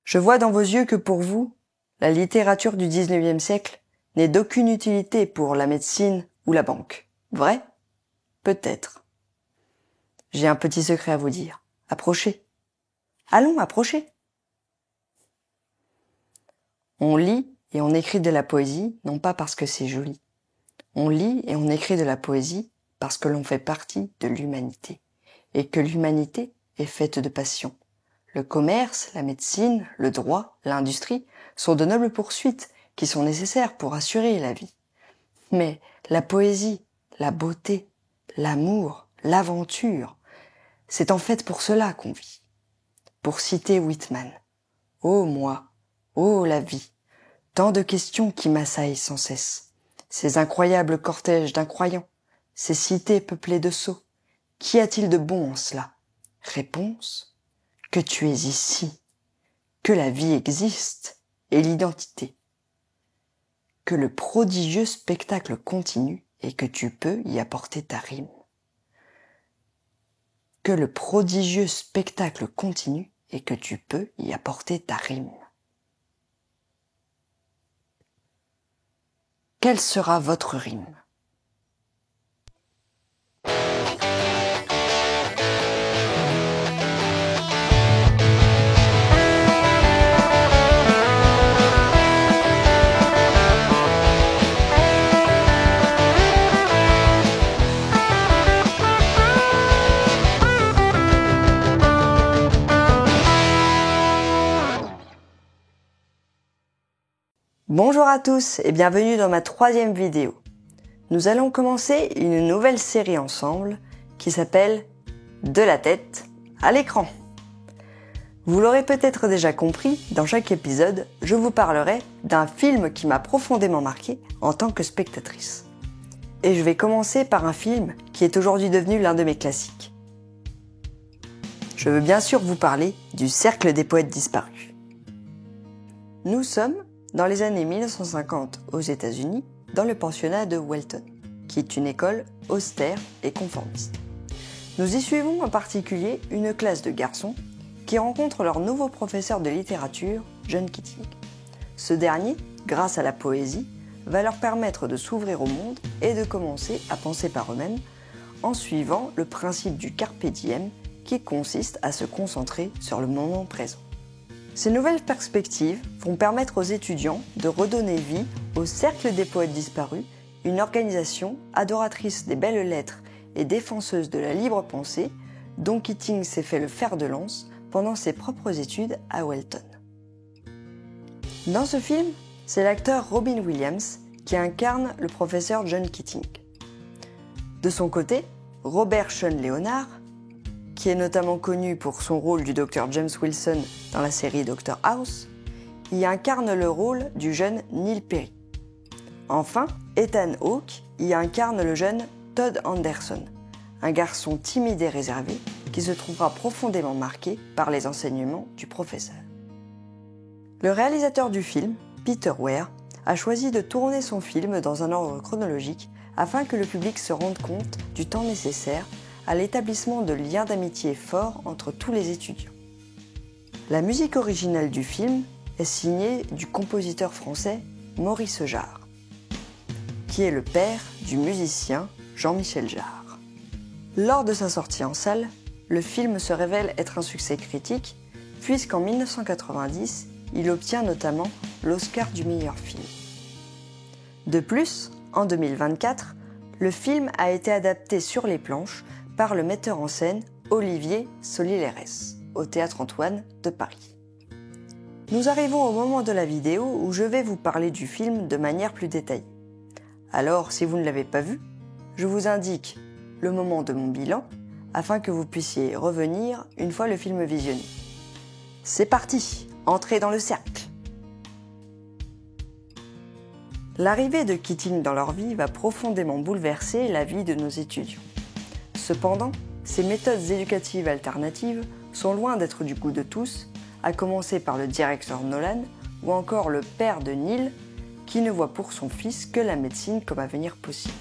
Je vois dans vos yeux que pour vous, la littérature du XIXe siècle n'est d'aucune utilité pour la médecine ou la banque. Vrai? Peut-être. J'ai un petit secret à vous dire. Approchez. Allons, approchez. On lit et on écrit de la poésie, non pas parce que c'est joli. On lit et on écrit de la poésie parce que l'on fait partie de l'humanité, et que l'humanité est faite de passion. Le commerce, la médecine, le droit, l'industrie sont de nobles poursuites qui sont nécessaires pour assurer la vie. Mais la poésie, la beauté, l'amour, l'aventure, c'est en fait pour cela qu'on vit. Pour citer Whitman, « Ô moi, ô la vie, tant de questions qui m'assaillent sans cesse, ces incroyables cortèges d'incroyants, ces cités peuplées de sots, qu'y a-t-il de bon en cela? Réponse, que tu es ici, que la vie existe et l'identité, que le prodigieux spectacle continue et que tu peux y apporter ta rime. Que le prodigieux spectacle continue et que tu peux y apporter ta rime. Quelle sera votre rime? Bonjour à tous et bienvenue dans ma 3e vidéo. Nous allons commencer une nouvelle série ensemble qui s'appelle « De la tête à l'écran ». Vous l'aurez peut-être déjà compris, dans chaque épisode, je vous parlerai d'un film qui m'a profondément marqué en tant que spectatrice. Et je vais commencer par un film qui est aujourd'hui devenu l'un de mes classiques. Je veux bien sûr vous parler du Cercle des poètes disparus. Nous sommes dans les années 1950 aux États-Unis, dans le pensionnat de Welton, qui est une école austère et conformiste. Nous y suivons en particulier une classe de garçons qui rencontrent leur nouveau professeur de littérature, John Keating. Ce dernier, grâce à la poésie, va leur permettre de s'ouvrir au monde et de commencer à penser par eux-mêmes en suivant le principe du carpe diem qui consiste à se concentrer sur le moment présent. Ces nouvelles perspectives vont permettre aux étudiants de redonner vie au Cercle des poètes disparus, une organisation adoratrice des belles lettres et défenseuse de la libre pensée, dont Keating s'est fait le fer de lance pendant ses propres études à Welton. Dans ce film, c'est l'acteur Robin Williams qui incarne le professeur John Keating. De son côté, Robert Sean Leonard, qui est notamment connu pour son rôle du Dr James Wilson dans la série Dr House, y incarne le rôle du jeune Neil Perry. Enfin, Ethan Hawke y incarne le jeune Todd Anderson, un garçon timide et réservé qui se trouvera profondément marqué par les enseignements du professeur. Le réalisateur du film, Peter Weir, a choisi de tourner son film dans un ordre chronologique afin que le public se rende compte du temps nécessaire à l'établissement de liens d'amitié forts entre tous les étudiants. La musique originale du film est signée du compositeur français Maurice Jarre, qui est le père du musicien Jean-Michel Jarre. Lors de sa sortie en salle, le film se révèle être un succès critique, puisqu'en 1990, il obtient notamment l'Oscar du meilleur film. De plus, en 2024, le film a été adapté sur les planches par le metteur en scène Olivier Solileres, au Théâtre Antoine de Paris. Nous arrivons au moment de la vidéo où je vais vous parler du film de manière plus détaillée. Alors, si vous ne l'avez pas vu, je vous indique le moment de mon bilan, afin que vous puissiez revenir une fois le film visionné. C'est parti, entrez dans le cercle. L'arrivée de Keating dans leur vie va profondément bouleverser la vie de nos étudiants. Cependant, ces méthodes éducatives alternatives sont loin d'être du goût de tous, à commencer par le directeur Nolan ou encore le père de Neil, qui ne voit pour son fils que la médecine comme avenir possible.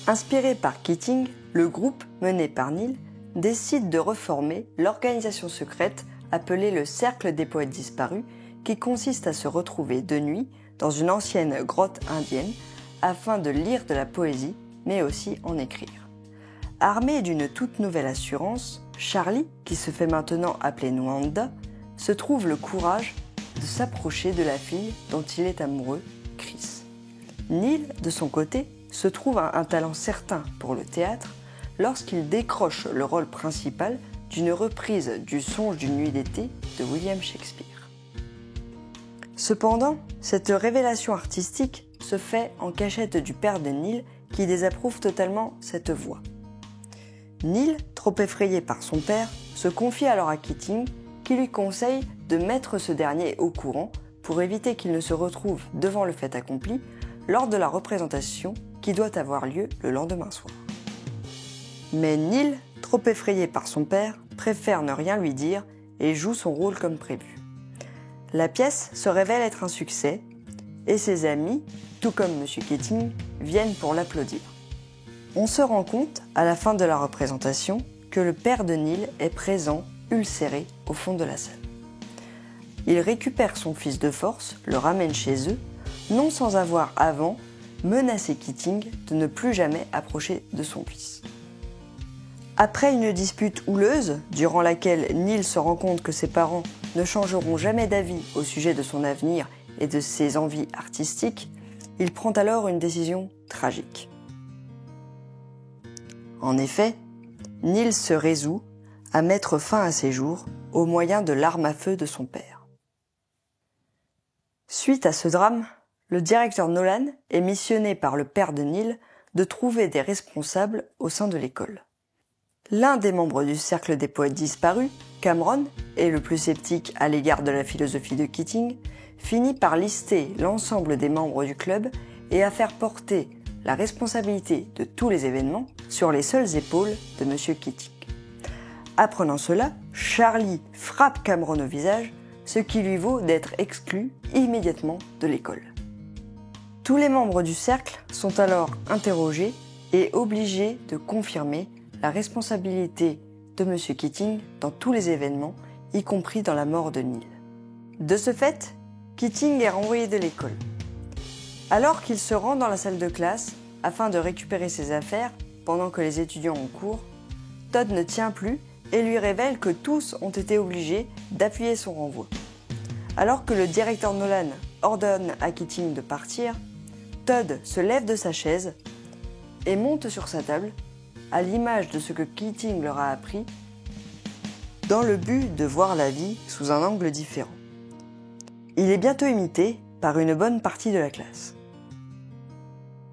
Inspiré par Keating, le groupe, mené par Neil, décide de reformer l'organisation secrète appelé le Cercle des poètes disparus, qui consiste à se retrouver de nuit dans une ancienne grotte indienne afin de lire de la poésie, mais aussi en écrire. Armé d'une toute nouvelle assurance, Charlie, qui se fait maintenant appeler Nwanda, se trouve le courage de s'approcher de la fille dont il est amoureux, Chris. Neil, de son côté, se trouve un talent certain pour le théâtre lorsqu'il décroche le rôle principal d'une reprise du Songe d'une nuit d'été de William Shakespeare. Cependant, cette révélation artistique se fait en cachette du père de Neil qui désapprouve totalement cette voie. Neil, trop effrayé par son père, se confie alors à Keating qui lui conseille de mettre ce dernier au courant pour éviter qu'il ne se retrouve devant le fait accompli lors de la représentation qui doit avoir lieu le lendemain soir. Mais Neil, trop effrayé par son père, préfère ne rien lui dire et joue son rôle comme prévu. La pièce se révèle être un succès et ses amis, tout comme M. Keating, viennent pour l'applaudir. On se rend compte, à la fin de la représentation, que le père de Neil est présent, ulcéré, au fond de la salle. Il récupère son fils de force, le ramène chez eux, non sans avoir avant menacé Keating de ne plus jamais approcher de son fils. Après une dispute houleuse, durant laquelle Neil se rend compte que ses parents ne changeront jamais d'avis au sujet de son avenir et de ses envies artistiques, il prend alors une décision tragique. En effet, Neil se résout à mettre fin à ses jours au moyen de l'arme à feu de son père. Suite à ce drame, le directeur Nolan est missionné par le père de Neil de trouver des responsables au sein de l'école. L'un des membres du Cercle des poètes disparus, Cameron, et le plus sceptique à l'égard de la philosophie de Keating, finit par lister l'ensemble des membres du club et à faire porter la responsabilité de tous les événements sur les seules épaules de M. Keating. Apprenant cela, Charlie frappe Cameron au visage, ce qui lui vaut d'être exclu immédiatement de l'école. Tous les membres du cercle sont alors interrogés et obligés de confirmer la responsabilité de M. Keating dans tous les événements, y compris dans la mort de Neil. De ce fait, Keating est renvoyé de l'école. Alors qu'il se rend dans la salle de classe afin de récupérer ses affaires pendant que les étudiants ont cours, Todd ne tient plus et lui révèle que tous ont été obligés d'appuyer son renvoi. Alors que le directeur Nolan ordonne à Keating de partir, Todd se lève de sa chaise et monte sur sa table, à l'image de ce que Keating leur a appris, dans le but de voir la vie sous un angle différent. Il est bientôt imité par une bonne partie de la classe.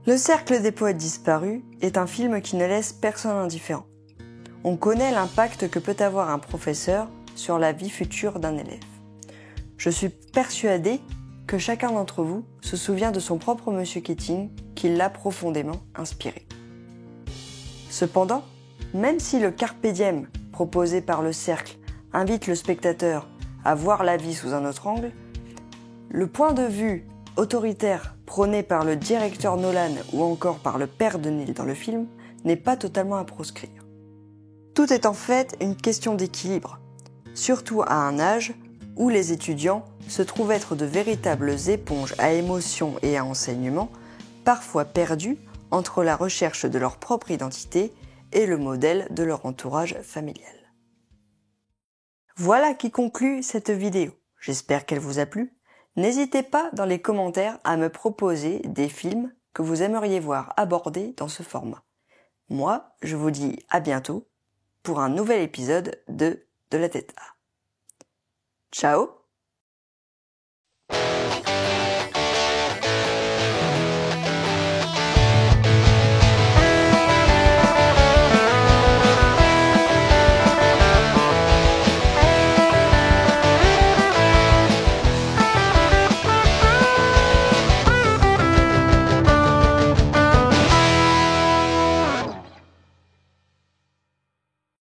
Le Cercle des poètes disparus est un film qui ne laisse personne indifférent. On connaît l'impact que peut avoir un professeur sur la vie future d'un élève. Je suis persuadée que chacun d'entre vous se souvient de son propre Monsieur Keating qui l'a profondément inspiré. Cependant, même si le carpe diem proposé par le cercle invite le spectateur à voir la vie sous un autre angle, le point de vue autoritaire prôné par le directeur Nolan ou encore par le père de Neil dans le film n'est pas totalement à proscrire. Tout est en fait une question d'équilibre, surtout à un âge où les étudiants se trouvent être de véritables éponges à émotions et à enseignements, parfois perdus entre la recherche de leur propre identité et le modèle de leur entourage familial. Voilà qui conclut cette vidéo. J'espère qu'elle vous a plu. N'hésitez pas dans les commentaires à me proposer des films que vous aimeriez voir abordés dans ce format. Moi, je vous dis à bientôt pour un nouvel épisode de la tête A. Ciao!